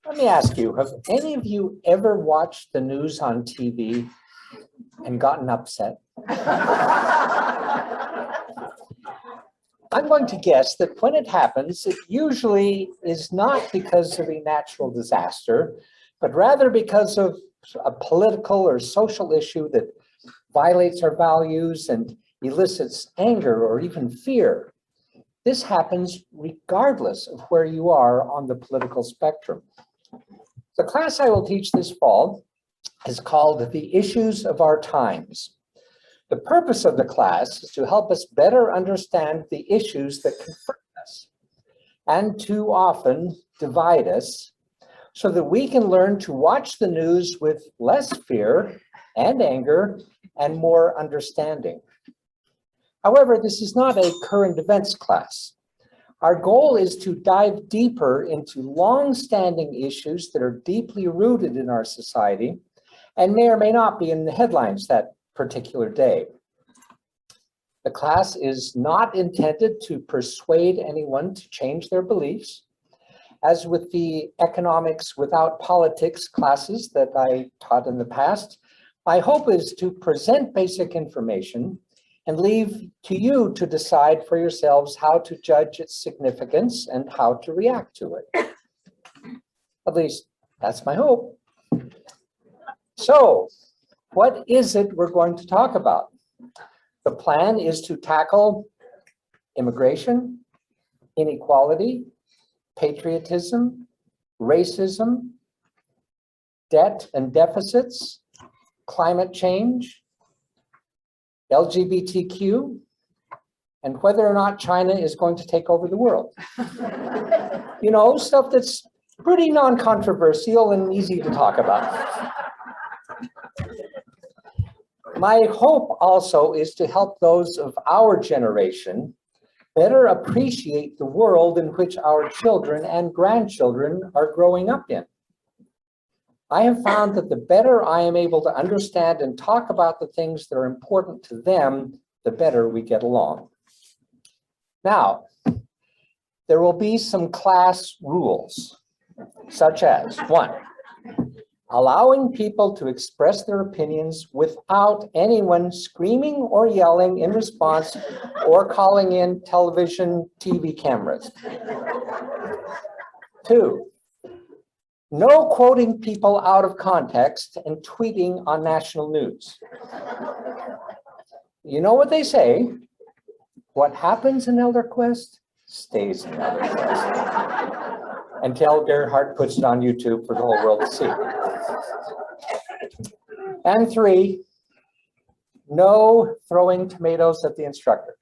Let me ask you, have any of you ever watched the news on TV and gotten upset? I'm going to guess that when it happens, it usually is not because of a natural disaster, but rather because of a political or social issue that violates our values and elicits anger or even fear. This happens regardless of where you are on the political spectrum. The class I will teach this fall is called The Issues of Our Times. The purpose of the class is to help us better understand the issues that confront us and too often divide us, so that we can learn to watch the news with less fear and anger and more understanding. However, this is not a current events class. Our goal is to dive deeper into long-standing issues that are deeply rooted in our society and may or may not be in the headlines that particular day. The class is not intended to persuade anyone to change their beliefs. As with the economics without politics classes that I taught in the past, my hope is to present basic information and leave to you to decide for yourselves how to judge its significance and how to react to it. At least that's my hope. So, what is it we're going to talk about? The plan is to tackle immigration, inequality, patriotism, racism, debt and deficits, climate change, LGBTQ, and whether or not China is going to take over the world. You know, stuff that's pretty non-controversial and easy to talk about. My hope also is to help those of our generation better appreciate the world in which our children and grandchildren are growing up in. I have found that the better I am able to understand and talk about the things that are important to them, the better we get along. Now, there will be some class rules, such as 1, allowing people to express their opinions without anyone screaming or yelling in response or calling in television, TV cameras. 2, no quoting people out of context and tweeting on national news. You know what they say? What happens in ElderQuest stays in ElderQuest. Until Gerhard puts it on YouTube for the whole world to see. And 3, no throwing tomatoes at the instructor.